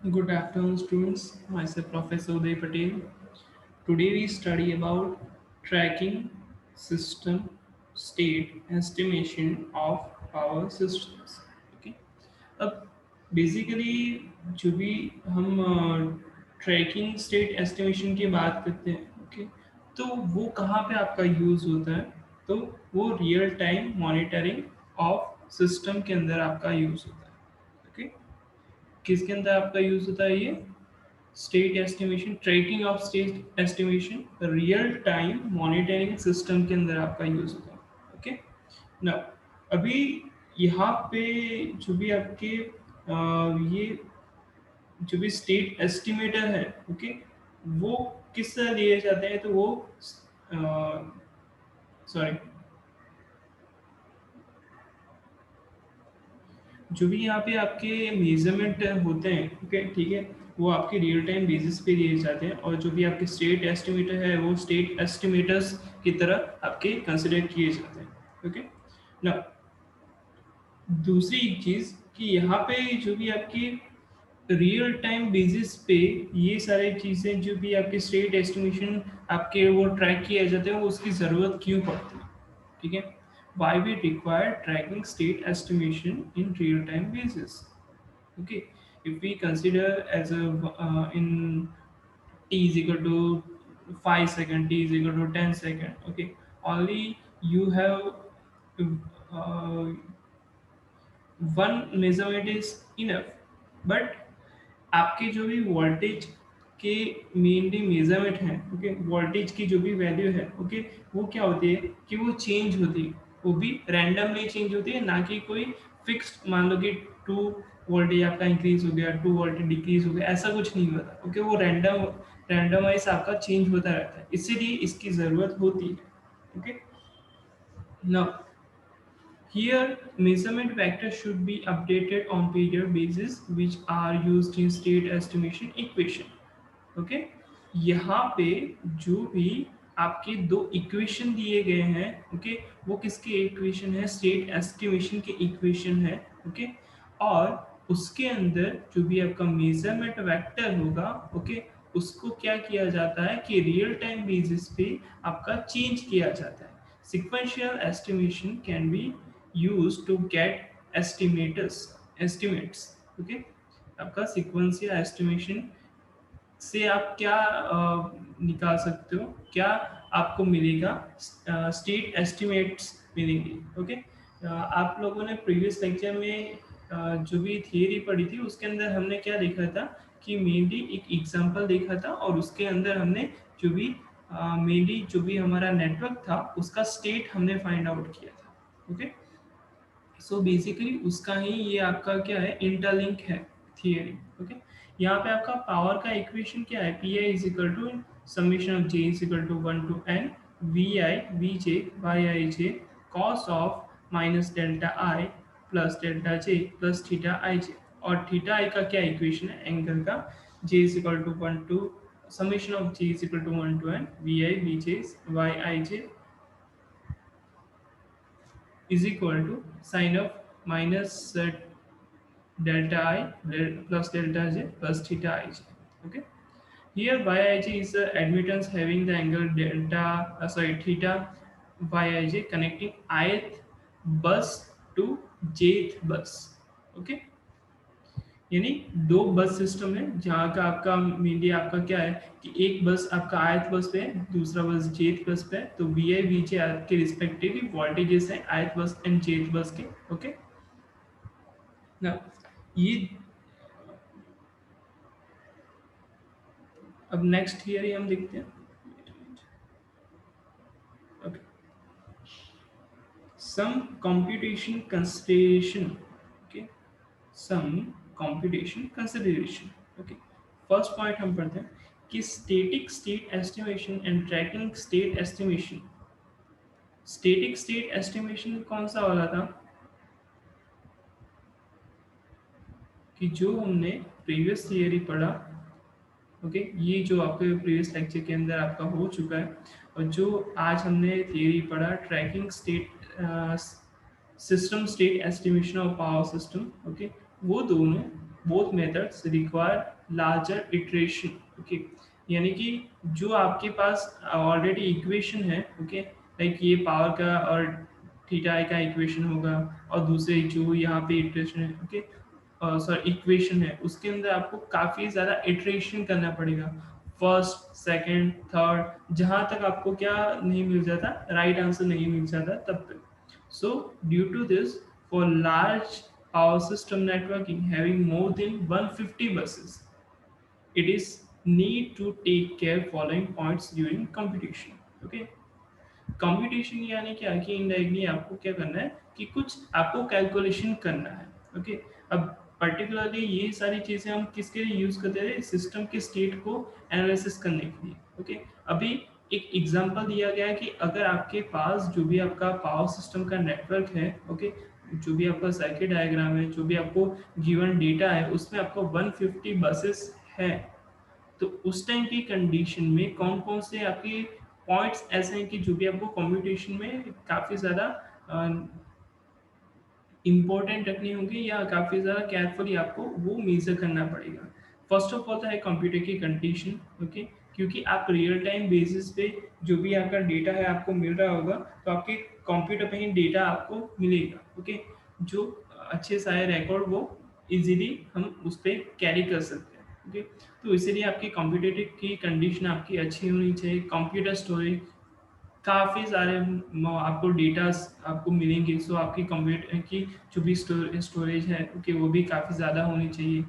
Good afternoon, students. Myself, Professor Uday Patel. Today we study about tracking system state estimation of power systems. Okay. अब basically जो भी हम trekking state estimation की बात करते हैं, ओके, तो वो कहाँ पे आपका यूज़ होता है? तो वो real time monitoring of system के अंदर आपका यूज़ होता है। ओके, किसके अंदर आपका यूज़ होता है ये? State estimation, tracking of state estimation real time monitoring system के अंदर आपका यूज़ होता है। ओके, ना अभी यहाँ पे जो भी आपके ये जो भी स्टेट एस्टिमेटर है, ओके, वो किस तरह लिए जाते हैं? तो वो सॉरी, जो भी यहाँ पे आपके मेजरमेंट होते हैं, ओके, ठीक है, वो आपके रियल टाइम बेसिस पे दिए जाते हैं, और जो भी आपके स्टेट एस्टिमेटर है वो स्टेट एस्टिमेटर्स की तरह आपके कंसिडर किए जाते हैं। ओके, ना दूसरी एक चीज़ कि यहाँ पे जो भी आपकी रियल टाइम बेसिस पे ये सारी चीज़ें जो भी आपके स्टेट एस्टिमेशन आपके वो ट्रैक किए जाते हैं, वो उसकी ज़रूरत क्यों पड़ती है? ठीक है, why we require tracking state estimation in real time basis? Okay, if we consider as a in t is equal to 5 second, t is equal to 10 second, okay, only you have uh, one measurement is enough, but आपके जो भी voltage के mainly measurement है, okay, voltage की जो भी value है, okay, वो क्या होती है कि वो चेंज होती है, वो भी रैंडमली चेंज होती है, ना कि कोई फिक्स्ड। मान लो कि 2 वोल्टेज आपका इंक्रीज हो गया, 2 वोल्टेज डिक्रीज हो गया, ऐसा कुछ नहीं होता। ओके, वो रैंडमाइज आपका चेंज होता रहता है, इसीलिए इसकी ज़रूरत होती है। Okay, now here, measurement vectors should be updated on period basis, which are used in state estimation equation. Okay, यहाँ पे जो भी आपके दो इक्वेशन दिए गए हैं, ओके, वो किसके इक्वेशन है? स्टेट एस्टिमेशन के इक्वेशन है। ओके, और उसके अंदर जो भी आपका मेजरमेंट वेक्टर होगा, ओके, उसको क्या किया जाता है कि रियल टाइम बेसिस पे आपका चेंज किया जाता है। Sequential estimation can be used to get estimates, okay, आपका sequential estimation से आप क्या निकाल सकते हो, क्या आपको मिलेगा? स्टेट एस्टिमेट्स मिलेंगे। ओके, आप लोगों ने प्रीवियस लेक्चर में जो भी थियरी पढ़ी थी, उसके अंदर हमने क्या देखा था कि मेनली एक एग्जांपल देखा था, और उसके अंदर हमने जो भी मेनली जो भी हमारा नेटवर्क था उसका स्टेट हमने फाइंड आउट किया था। ओके, सो बेसिकली उसका ही ये आपका क्या है, इंटरलिंक है थियरी। ओके, यहाँ पे आपका पावर का इक्वेशन क्या है? P i is equal to summation of j is equal to 1 to n V i V j Y i j cos of minus delta i plus delta j plus theta i j, और theta i का क्या equation है? Angle का। J is equal to 1 to summation of j is equal to 1 to n V i V j Y i j is equal to sine of minus delta I plus delta j plus theta ij. Okay. Here yij is the admittance having the angle delta, theta yij connecting ith bus to jth bus. Okay. यानी दो बस system है जहाँ का आपका mainly आपका क्या है कि एक बस आपका ith बस पे है, दूसरा बस jth बस पे है, तो वी आई वी जे आपके रिस्पेक्टिवली वोल्टेजेस हैं ith बस एंड jth बस के। ओके, ना ये अब नेक्स्ट थियरी हम देखते हैं। Okay, some computation consideration. Okay, some computation consideration. Okay, first point हम पढ़ते हैं कि static state estimation and tracking state estimation. Static state estimation कौन सा वाला था कि जो हमने प्रीवियस थियरी पढ़ा? ओके, ये जो आपके प्रीवियस लेक्चर के अंदर आपका हो चुका है, और जो आज हमने थियरी पढ़ा tracking state system state estimation of power system. Okay, वो दोनों both methods require larger iteration. Okay, यानी कि जो आपके पास ऑलरेडी इक्वेशन है, ओके, लाइक ये पावर का और थीटा आई का इक्वेशन होगा, और दूसरे जो यहाँ पे इटरेशन है, ओके, सॉरी इक्वेशन है, उसके अंदर आपको काफ़ी ज़्यादा इटरेशन करना पड़ेगा, फर्स्ट सेकंड थर्ड, जहाँ तक आपको क्या नहीं मिल जाता, राइट आंसर नहीं मिल जाता तब तक। So due to this, for large power system networking having more than 150 buses, it is need to take care following points during computation। okay, computation यानी क्या कि इनडायरेक्टली आपको क्या करना है कि कुछ आपको कैलकुलेशन करना है। ओके, अब पर्टिकुलरली ये सारी चीज़ें हम किसके लिए यूज़ करते हैं, सिस्टम के स्टेट को एनालिसिस करने के लिए। ओके, अभी एक एग्जांपल दिया गया है कि अगर आपके पास जो भी आपका पावर सिस्टम का नेटवर्क है, ओके, जो भी आपका सर्किट डायग्राम है, जो भी आपको गिवन डेटा है, उसमें आपको 150 बसेस है, तो उस टाइम की कंडीशन में कौन कौन से आपके पॉइंट्स ऐसे हैं कि जो भी आपको कंप्यूटेशन में काफ़ी ज़्यादा इम्पोर्टेंट रखनी होगी, या काफ़ी ज़्यादा केयरफुली आपको वो मेजर करना पड़ेगा। फर्स्ट ऑफ ऑल तो है कंप्यूटर की कंडीशन। ओके, क्योंकि आप रियल टाइम बेसिस पे जो भी आपका डेटा है आपको मिल रहा होगा, तो आपके कंप्यूटर पे ही डेटा आपको मिलेगा। ओके, जो अच्छे सारे रिकॉर्ड वो इजीली हम उस पर कैरी कर सकते हैं। ओके, तो इसीलिए आपकी कंप्यूटर की कंडीशन आपकी अच्छी होनी चाहिए। कंप्यूटर स्टोरेज काफ़ी सारे आपको डेटास आपको मिलेंगे, सो आपकी कंप्यूटर की जो भी स्टोरेज है, ओके, वो भी काफ़ी ज़्यादा होनी चाहिए।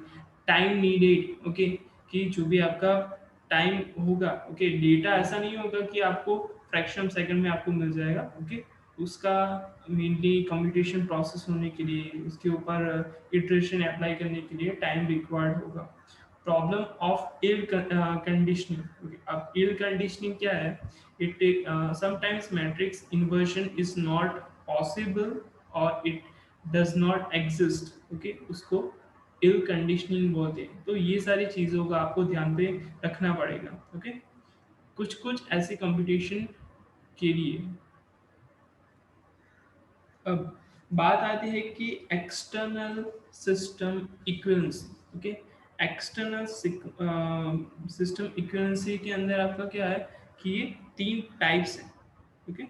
टाइम नीडेड, ओके, कि जो भी आपका टाइम होगा, ओके, डेटा ऐसा नहीं होगा कि आपको फ्रैक्शन सेकंड में आपको मिल जाएगा। ओके, उसका मेनली कंप्यूटेशन प्रोसेस होने के लिए, उसके ऊपर इटरेशन अप्लाई करने के लिए टाइम रिक्वायर्ड होगा। Problem of air conditioning. अब एयर कंडीशनिंग क्या है, it sometimes matrix inversion is not possible or it does not exist। okay, उसको ill conditioning बोलते हैं। तो ये सारी चीज़ों का आपको ध्यान पे रखना पड़ेगा। ओके, कुछ कुछ ऐसी कंप्यूटेशन के लिए। अब बात आती है कि external system equivalency. Okay, external system equivalency के अंदर आपका क्या है कि ये तीन टाइप्स हैं। Okay,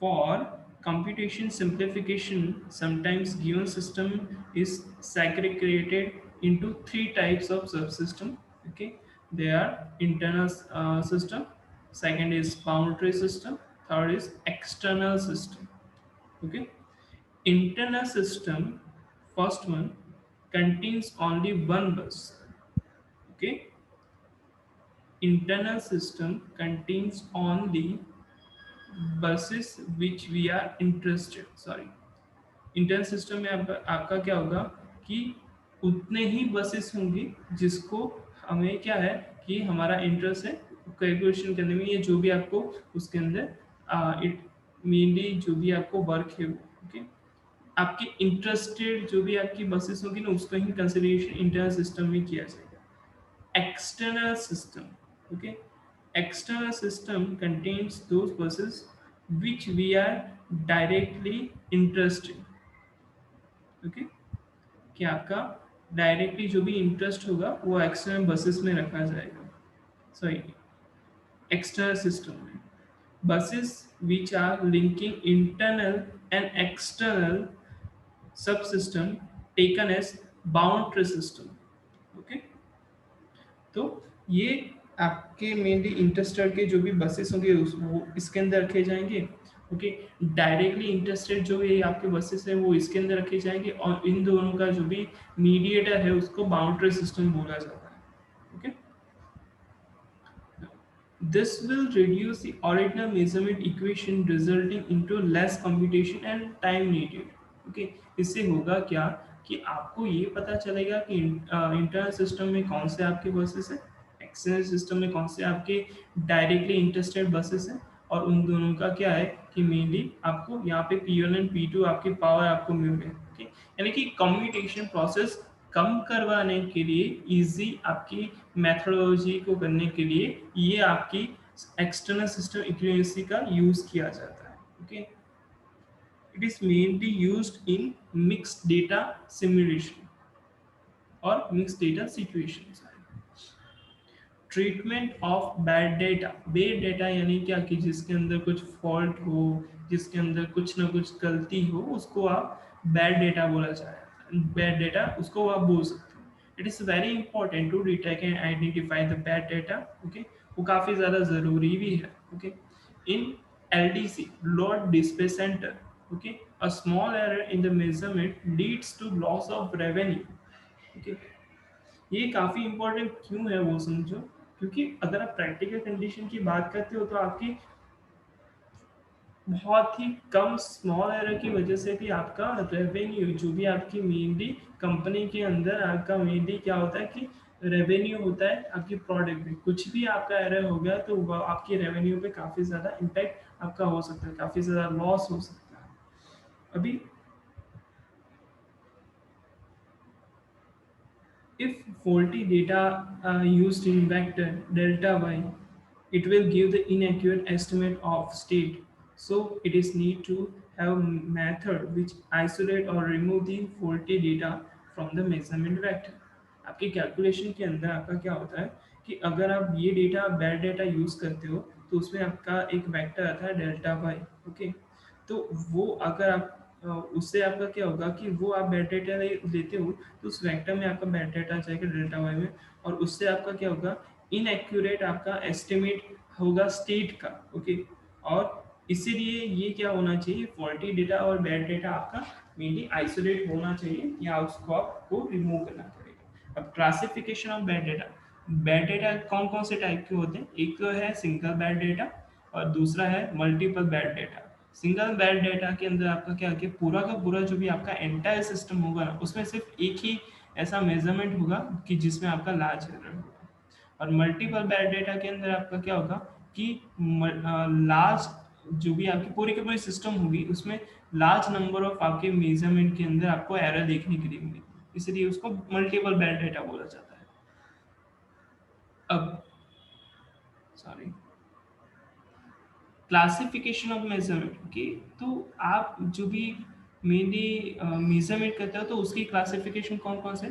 for computation simplification, sometimes given system is segregated into three types of subsystem. Okay, they are internal system, second is boundary system, third is external system. Okay, internal system, first one contains only one bus. Okay, internal system contains only buses which we are interested, sorry, intern system में आपका क्या होगा कि उतने ही buses होंगी जिसको हमें क्या है कि हमारा इंटरेस्ट है कैलकुलेशन करने में, ये जो भी आपको उसके अंदर इट मेनली जो भी आपको वर्क है वो। ओके, आपके इंटरेस्टेड जो भी आपकी बसेस होंगी ना, उसका ही कंसिडरेशन इंटरनल सिस्टम में किया जाएगा। External system, okay, external system contains those buses which we are directly interested। Okay, कि आपका डायरेक्टली जो भी इंटरेस्ट होगा वो एक्सटर्नल बसेस में रखा जाएगा, सॉरी, एक्सटर्नल सिस्टम में। Buses which are linking internal and external subsystem taken as boundary system. Okay, तो ये आपके मेनली इंटरेस्टेड के जो भी बसेस होंगे वो इसके अंदर रखे जाएंगे। ओके, डायरेक्टली इंटरेस्टेड जो ये आपके बसेस है वो इसके अंदर रखे जाएंगे, और इन दोनों का जो भी मीडिएटर है उसको बाउंड्री सिस्टम बोला जाता है। Okay, this will reduce the original measurement equation resulting into less computation and time needed। okay, इससे होगा क्या कि आपको ये पता चलेगा कि इंटरनल सिस्टम में कौन से आपके बसेस हैं, एक्सटर्नल सिस्टम में कौन से आपके डायरेक्टली इंटरेस्टेड बसेस हैं, और उन दोनों का क्या है कि मेनली आपको यहाँ पे P1 एंड P2 आपकी पावर आपको मिल रही है। okay? यानी कि कम्युनिकेशन प्रोसेस कम करवाने के लिए, इजी आपकी मेथोडोलॉजी को करने के लिए ये आपकी एक्सटर्नल सिस्टम इक्विवेलेंसी का यूज किया जाता है। Okay, it is mainly used in mixed data simulation. और mix data situations. Treatment of bad data यानी क्या कि जिसके अंदर कुछ फॉल्ट हो, जिसके अंदर कुछ ना कुछ गलती हो, उसको आप बैड डेटा बोला जाए, बैड डेटा उसको आप बोल सकते हो। It is very important to detect and identify the bad data. Okay, वो काफ़ी ज़्यादा ज़रूरी भी है। Okay, in LDC, load display center, okay, a small error in the measurement leads to loss of revenue। okay, ये काफ़ी important क्यों है वो समझो, क्योंकि अगर आप प्रैक्टिकल कंडीशन की बात करते हो तो आपकी बहुत ही कम स्मॉल एरर की वजह से भी आपका रेवेन्यू, जो भी आपकी मेनली कंपनी के अंदर आपका मेनली क्या होता है कि रेवेन्यू होता है आपकी प्रोडक्ट में, कुछ भी आपका एरर हो गया तो वो आपकी रेवेन्यू पे काफ़ी ज़्यादा इम्पैक्ट आपका हो सकता है, काफ़ी ज़्यादा लॉस हो सकता है। अभी if faulty data used in vector delta y, it will give the inaccurate estimate of state. So it is need to have method which isolate or remove the faulty data from the measurement vector। आपकी calculation के अंदर आपका क्या होता है कि अगर आप ये डेटा बैड डेटा यूज करते हो तो उसमें आपका एक वेक्टर आता है डेल्टा वाई। ओके, तो वो अगर आप उससे आपका क्या होगा कि वो आप बैड डेटा लेते हो तो उस वेक्टर में आपका बैड डेटा जाएगा डेल्टा वाई में, और उससे आपका क्या होगा इनएक्यूरेट आपका एस्टिमेट होगा स्टेट का। ओके, और इसीलिए ये क्या होना चाहिए, फॉल्टी डेटा और बैड डेटा आपका मेनली आइसोलेट होना चाहिए या उसको आपको रिमूव करना पड़ेगा। अब क्लासिफिकेशन ऑफ बैड डेटा कौन कौन से टाइप के होते हैं, एक तो है सिंगल बैड डेटा और दूसरा है multiple bad data. Single bed data के अंदर आपका क्या है कि पूरा का पूरा जो भी आपका एंटायर सिस्टम होगा ना उसमें सिर्फ एक ही ऐसा मेजरमेंट होगा कि जिसमें आपका लार्ज एरर होगा। और मल्टीपल बैड डेटा के अंदर आपका क्या होगा कि लार्ज जो भी आपकी पूरी की पूरी सिस्टम होगी उसमें लार्ज नंबर ऑफ आपके मेजरमेंट के अंदर आपको एरर देखने के लिए मिलेगी, इसलिए उसको मल्टीपल बैड डेटा बोला जाता है। अब सॉरी, क्लासिफिकेशन ऑफ मेजरमेंट की, तो आप जो भी मेनली मेजरमेंट करते हो तो उसकी क्लासिफिकेशन कौन कौन से,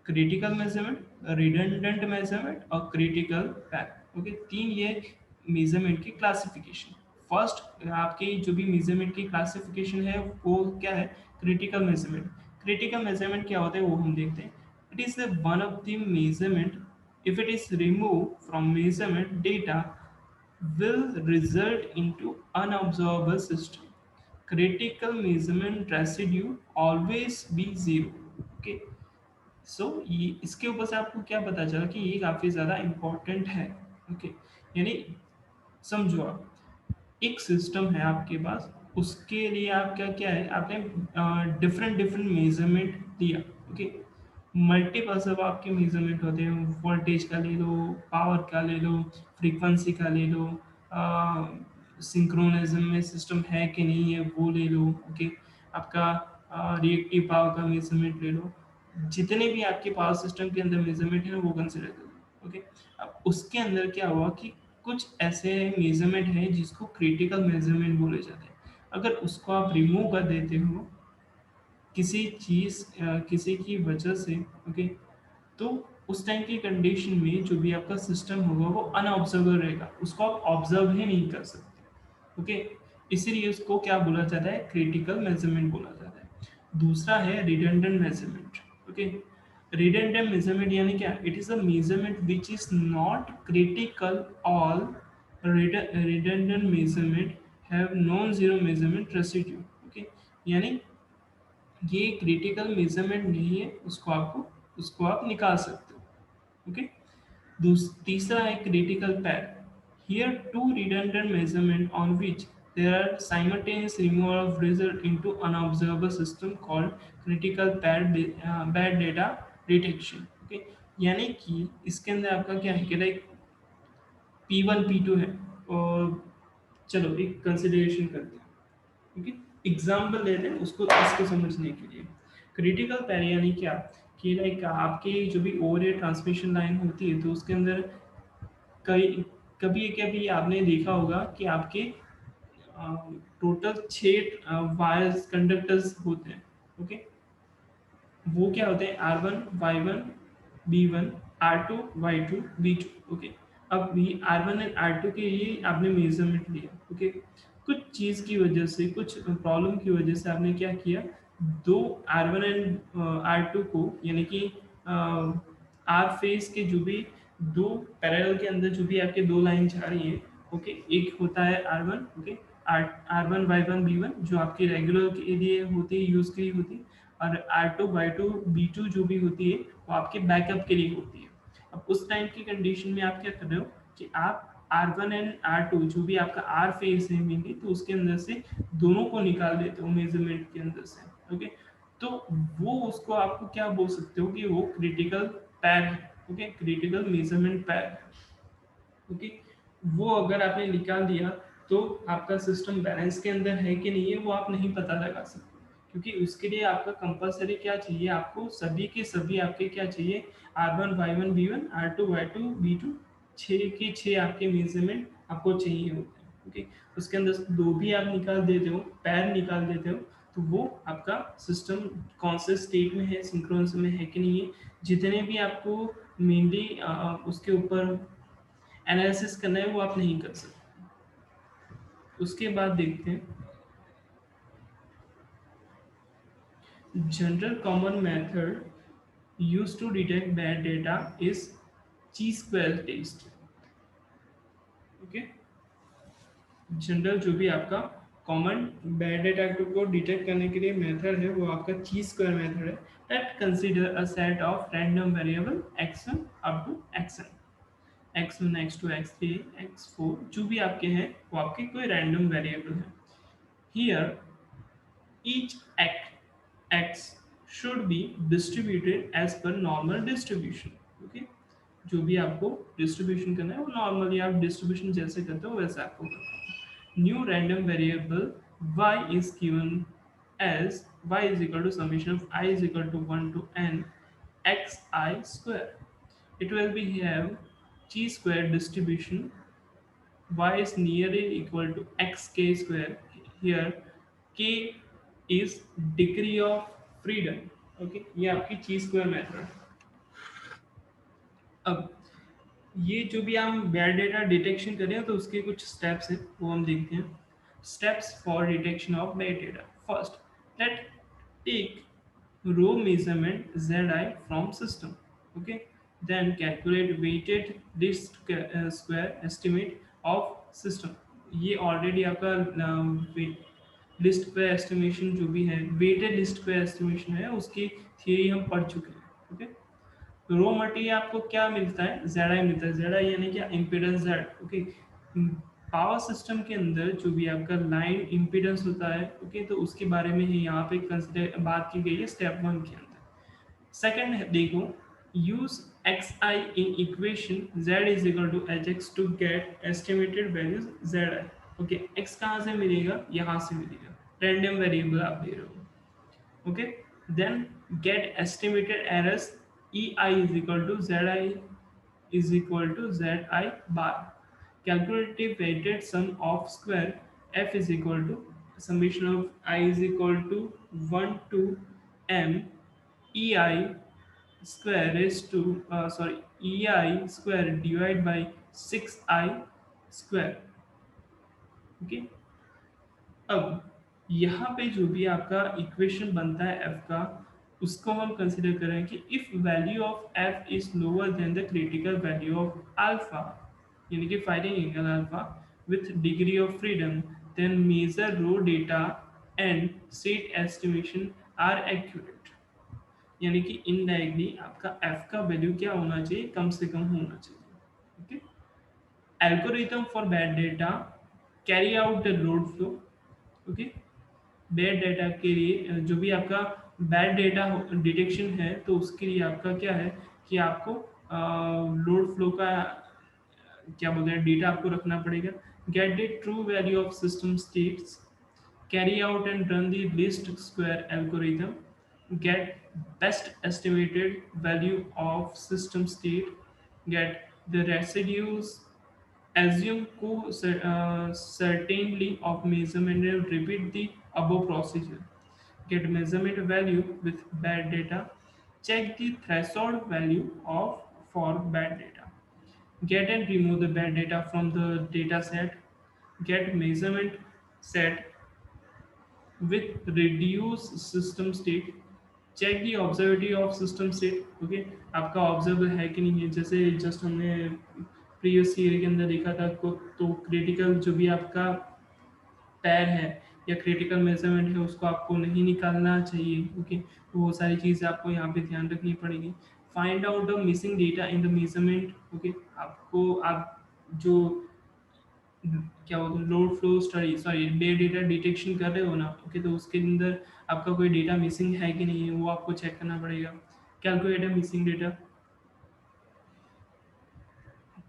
क्रिटिकल मेजरमेंट, रिडंडेंट मेजरमेंट और क्रिटिकल पैक। ओके, तीन ये मेजरमेंट की क्लासिफिकेशन। फर्स्ट आपकी जो भी मेजरमेंट की क्लासिफिकेशन है वो क्या है, क्रिटिकल मेजरमेंट। क्रिटिकल मेजरमेंट क्या होता है वो हम देखते हैं। It is the one of the measurement if it is removed from measurement data will result into unobservable system, critical measurement residue always be zero। okay, सो ये इसके ऊपर से आपको क्या पता चला कि ये काफ़ी ज़्यादा इम्पोर्टेंट है। ओके, यानी समझो आप एक सिस्टम है आपके पास, उसके लिए आप क्या क्या है आपने डिफरेंट डिफरेंट मेजरमेंट दिया। ओके, मल्टीपल सब आपके मेजरमेंट होते हैं, वोल्टेज का ले लो, पावर का ले लो, फ्रीक्वेंसी का ले लो, सिंक्रोनिज्म में सिस्टम है कि नहीं है वो ले लो। ओके, आपका रिएक्टिव पावर का मेजरमेंट ले लो, जितने भी आपके पावर सिस्टम के अंदर मेजरमेंट है वो कंसिडर कर लो। ओके, अब उसके अंदर क्या हुआ कि कुछ ऐसे मेजरमेंट हैं जिसको क्रिटिकल मेजरमेंट बोले जाते हैं। अगर उसको आप रिमूव कर देते हो किसी चीज़ किसी की वजह से, ओके, तो उस टाइम की कंडीशन में जो भी आपका सिस्टम होगा वो अनऑब्जर्वेबल रहेगा, उसको आप ऑब्जर्व ही नहीं कर सकते। ओके, इसीलिए उसको क्या बोला जाता है, क्रिटिकल मेजरमेंट बोला जाता है। दूसरा है redundant measurement. Okay, redundant measurement यानी क्या, it is a measurement which is not critical all redundant measurement have non-zero measurement residue। Okay, यानी ये क्रिटिकल मेजरमेंट नहीं है, उसको आप निकाल सकते हो। ओके, तीसरा है critical pair. Here two redundant measurement on which there are simultaneous removal of result into unobservable system called critical bad data detection। okay, यानी कि इसके अंदर आपका क्या है कि लाइक P1 P2 है, और चलो एक कंसिडरेशन करते हैं। क्योंकि एग्जाम्पल लेते हैं उसको इसको समझने के लिए। क्रिटिकल पैर यानी क्या कि लाइक आपकी जो भी ओवर ट्रांसमिशन लाइन होती है तो उसके अंदर कई कभी कभी आपने देखा होगा कि आपके टोटल 6 वायर्स कंडक्टर्स होते हैं। ओके, वो क्या होते हैं R1 Y1 B1 R2 Y2 B2। Okay, अब ये R1 एंड R2 के लिए आपने मेजरमेंट लिया। ओके, कुछ चीज़ की वजह से, कुछ प्रॉब्लम की वजह से आपने क्या किया, दो R1 एंड R2 को, यानी कि आर फेस के जो भी दो पैरेलल के अंदर जो भी आपके दो लाइन जा रही है, ओके, एक होता है R1, okay, R1 Y1 B1 जो आपकी रेगुलर के लिए होती है, यूज़ के लिए होती है, और R2 Y2 B2 जो भी होती है वो आपके बैकअप के लिए होती है। अब उस टाइम की कंडीशन में आप क्या कर रहे हो कि आप R1 एंड R2 जो भी आपका आर फेस है मेनली, तो उसके अंदर से दोनों को निकाल देते हो मेजरमेंट के अंदर से। ओके, तो वो उसको आपको क्या बोल सकते हो कि वो क्रिटिकल पैर है। ओके, क्रिटिकल मेजरमेंट पैर। ओके, वो अगर आपने निकाल दिया तो आपका सिस्टम बैलेंस के अंदर है कि नहीं है वो आप नहीं पता लगा सकते, क्योंकि उसके लिए आपका कंपलसरी क्या चाहिए, आपको सभी के सभी आपके क्या चाहिए, R1 Y1 B1 R2 Y2 B2, छः के छः आपके मेजरमेंट आपको चाहिए होते हैं। ओके, उसके अंदर से दो भी आप निकाल देते हो, पैर निकाल देते हो, तो वो आपका सिस्टम कौन से स्टेट में है, सिंक्रोनस में है कि नहीं है, जितने भी आपको मेनली उसके ऊपर एनालिसिस करना है वो आप नहीं कर सकते। उसके बाद देखते हैं general common method use to detect bad data is chi square test. Okay, general जो भी आपका कॉमन बैड डेटा को डिटेक्ट करने के लिए मेथड है वो आपका ची स्क्वायर मेथड है। That consider a set of random variable x1 up to xn, x1 x2 x3 x4 जो भी आपके हैं वो आपके कोई रैंडम वेरिएबल है। Here each x should be distributed as per normal distribution। Okay, जो भी आपको डिस्ट्रीब्यूशन करना है वो नॉर्मली आप डिस्ट्रीब्यूशन जैसे करते हो वैसे आपको करना है। New random variable y is given as y is equal to summation of I is equal to 1 to n xi square। It will be have chi square distribution, y is nearly equal to xk square। Here k is degree of freedom। Okay, ये आपकी ची square method. अब ये जो भी हम bad data detection कर रहे हैं तो उसके कुछ स्टेप्स हैं वो हम देखते हैं। Steps for detection of bad data. First, let take raw measurement ZI from system. Okay, then calculate weighted least square estimate of system. ये ऑलरेडी आपका लिस्ट पे एस्टिमेशन जो भी है, वेटेड लिस्ट पे एस्टिमेशन है, उसकी थियरी हम पढ़ चुके हैं। ओके, रो मटेरियल आपको क्या मिलता है, जेड आई मिलता है। जेड आई यानी क्या, impedance Z. Okay, power system के अंदर जो भी आपका लाइन इम्पीडेंस होता है, ओके, तो उसके बारे में ही यहाँ पे कंसिडर बात की गई है स्टेप 1 के अंदर। सेकंड देखो, use X I in equation z is equal to H X to get estimated values Z I. Okay, X कहाँ से मिलेगा, यहाँ से मिलेगा, रैंडम वेरिएबल आप दे रहे हो। Okay, then get estimated errors ei is equal to zi is equal to zi bar। Calculative weighted sum of square f is equal to summation of I is equal to 1 to m ei square raised to ei square divided by 6i square। okay, अब यहाँ पे जो भी आपका equation बनता है f का, उसको हम कंसिडर करें कि if value of f is lower than the critical value of alpha, यानी कि finding angle alpha with degree of freedom, then measure raw data and set estimation are accurate. यानी कि इनडायरेक्टली आपका f का value क्या होना चाहिए, कम से कम होना चाहिए। Okay, algorithm for bad data carry out the load flow. Okay, bad data के लिए जो भी आपका बैड डेटा डिटेक्शन है तो उसके लिए आपका क्या है कि आपको लोड फ्लो का क्या बोलते हैं डेटा आपको रखना पड़ेगा। Get the true value of system states, carry out and run the least square algorithm, get best estimated value of system state, get the residues, assume certainly of measurement and repeat the above procedure। get measurement value with bad data, check the threshold value of for bad data, get and remove the bad data from the data set, get measurement set with reduce system state, check the observability of system state. Okay, आपका observable है कि नहीं है, जैसे just हमने previous year के अंदर देखा था को, तो क्रिटिकल जो भी आपका पैर है या क्रिटिकल मेजरमेंट है उसको आपको नहीं निकालना चाहिए। ओके, तो वो सारी चीज़ें आपको यहाँ पे ध्यान रखनी पड़ेगी। Find out the missing data in the measurement. Okay, आपको आप जो क्या बोलते हैं load flow study sorry day data detection कर रहे हो ना, ओके, तो उसके अंदर आपका कोई डेटा मिसिंग है कि नहीं है वो आपको चेक करना पड़ेगा। Calculate missing data.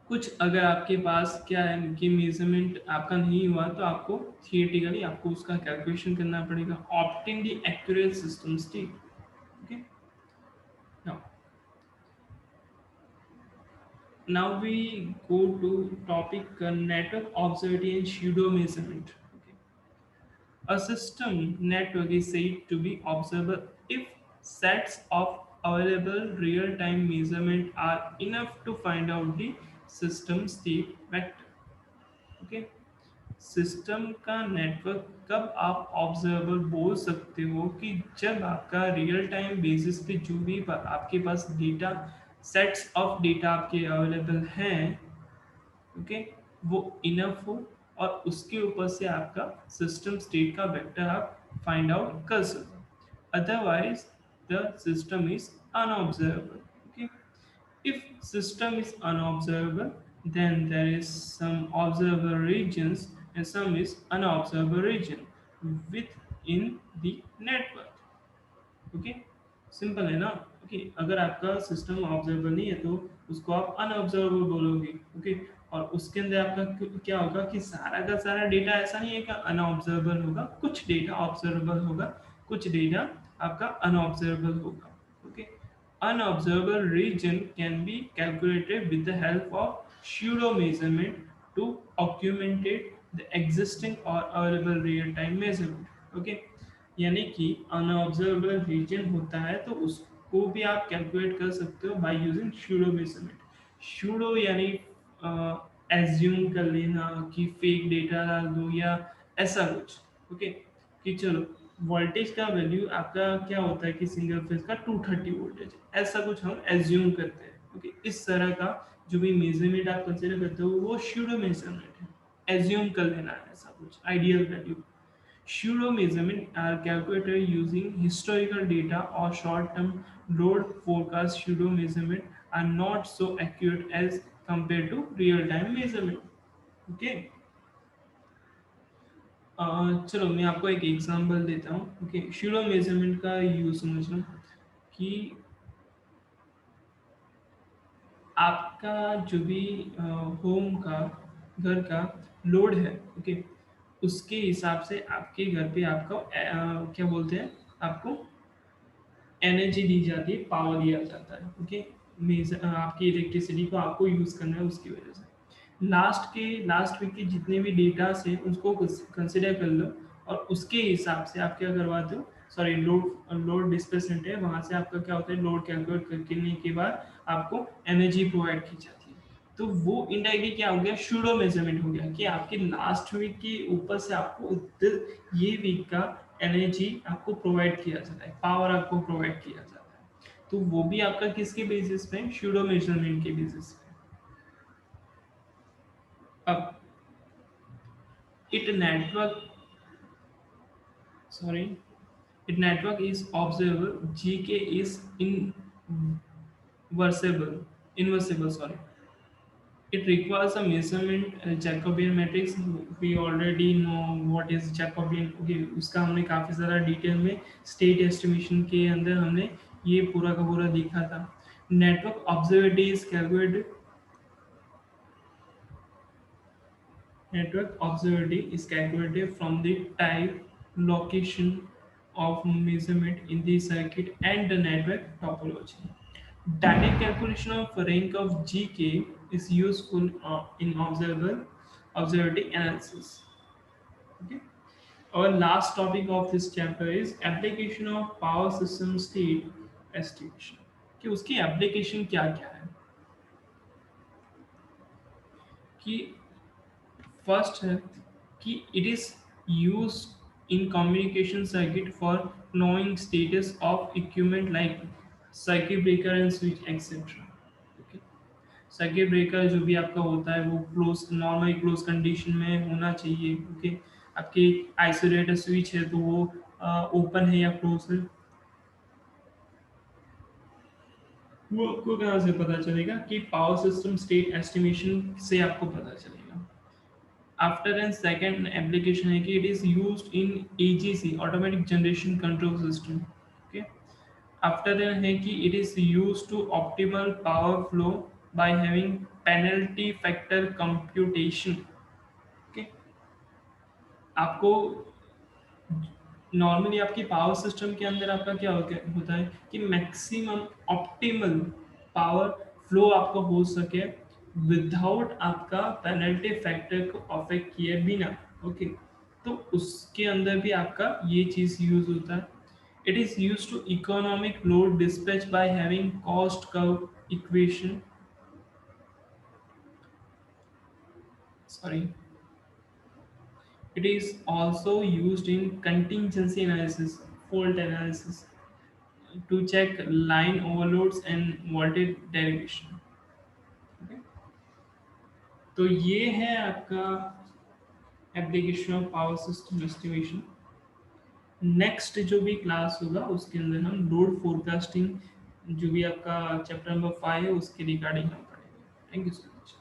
कुछ अगर आपके पास क्या है कि मेजरमेंट आपका नहीं हुआ तो आपको थियोरेटिकली आपको उसका कैलकुलेशन करना पड़ेगा। Opting the accurate system state. Okay, now we go to topic network observability and pseudo measurement. Okay. A system network is said to be observable if sets of available real-time measurement are enough to find out the system state vector. Okay. System का network कब आप observable बोल सकते हो कि जब आपका real time basis पे जो भी आपके पास डेटा सेट्स ऑफ डेटा आपके अवेलेबल हैं, ओके, वो इनफ हो और उसके ऊपर से आपका सिस्टम स्टेट का वेक्टर आप फाइंड आउट कर सको। Otherwise the system is unobservable. Okay, if system is unobservable, then there is some observable regions and some is unobservable region within the network। Okay, simple है ना। Okay, अगर आपका system observable नहीं है तो उसको आप अनऑब्जर्वेबल बोलोगे। ओके, और उसके अंदर आपका क्या होगा कि सारा का सारा डेटा ऐसा नहीं है कि अनऑब्जर्वेबल होगा, कुछ डेटा ऑब्जर्वेबल होगा, कुछ डेटा आपका अनऑब्जर्वेबल होगा। Okay, unobservable region can be calculated with the help of pseudo measurement to augmentate the existing or available real time measurement। Okay, यानी कि अनऑब्जर्वेबल रीजन होता है तो उसको भी आप कैलकुलेट कर सकते हो by using pseudo measurement. Pseudo यानी एज्यूम कर लेना कि फेक डेटा डाल दो या ऐसा कुछ। ओके, कि चलो वोल्टेज का वैल्यू आपका क्या होता है कि सिंगल फेज का 230 वोल्टेज, ऐसा कुछ हम एज्यूम करते हैं। ओके, इस तरह का जो भी मेजरमेंट आप कंसीडर करते हो वो शूडो मेजरमेंट है। एज्यूम कर लेना है ऐसा कुछ ideal value. Pseudo measurement are calculated using historical data or short-term load forecast. Pseudo measurement are not so accurate as compared to real-time measurement। Okay? चलो मैं आपको एक एग्जांपल देता हूँ। ओके, pseudo मेजरमेंट का यूज समझना कि आपका जो भी होम का घर का लोड है, ओके, उसके हिसाब से आपके घर पे आपका क्या बोलते हैं आपको एनर्जी दी जाती है, पावर दिया जाता है। ओके, आपकी इलेक्ट्रिसिटी को आपको यूज़ करना है उसकी वजह से। लास्ट वीक के जितने भी डेटास हैं उसको कंसिडर कर लो और उसके हिसाब से आप क्या करवाते हो, सॉरी लोड लोड डिस्प्लेसमेंट है वहाँ से आपका क्या होता है लोड कैलकुलेट करने के बाद आपको एनर्जी प्रोवाइड की जाती है। तो वो इनडायरेक्टली क्या हो गया शूडो मेजरमेंट हो गया कि आपके लास्ट वीक के ऊपर से आपको ये वीक का एनर्जी आपको प्रोवाइड किया जाता है, पावर आपको प्रोवाइड किया जाता है। तो वो भी आपका किसके बेसिस पे, शूडो मेजरमेंट के बेसिस पे। अब if network sorry if network is observable, GK is invertible sorry, it requires a measurement Jacobian matrix। we already know what is Jacobian। okay, उसका हमने काफ़ी सारा डिटेल में स्टेट एस्टिमेशन के अंदर हमने ये पूरा का पूरा देखा था। Network observability is calculated Network observability is calculated from the type, location of measurement in the circuit and the network topology. Dynamic calculation of rank of GK is useful in observability analysis. Okay? Our last topic of this chapter is application of power system state estimation, कि उसकी application क्या क्या है। कि first है कि it is use in communication circuit for knowing status of equipment like circuit breaker and switch etcetera. Okay, circuit breaker जो भी आपका होता है वो क्लोज, नॉर्मल क्लोज कंडीशन में होना चाहिए। ओके, आपकी आइसोलेटर स्विच है तो वो ओपन है या क्लोज है, वो आपको कहाँ से पता चलेगा? कि पावर सिस्टम स्टेट एस्टिमेशन से आपको पता चलेगा। आफ्टर एंड सेकेंड एप्लीकेशन है कि it is used in AGC, automatic generation control system. Okay, after then है कि it is used to optimal power flow by having penalty factor computation. Okay, आपको normally आपकी पावर सिस्टम के अंदर आपका क्या होता है कि मैक्सिमम ऑप्टिमल पावर फ्लो आपका हो सके विदाउट आपका पेनल्टी फैक्टर को अफेक्ट किए बिना। ओके, तो उसके अंदर भी आपका ये चीज़ यूज होता है। It is use to economic load dispatch by having cost curve equation, sorry, it is also used in contingency analysis, fault analysis, to check line overloads and voltage derivation। Okay? तो ये है आपका application of power system estimation. Next जो भी class होगा उसके अंदर हम लोड फोरकास्टिंग, जो भी आपका चैप्टर नंबर 5 है उसके रिगार्डिंग हम पढ़ेंगे। Thank you so much.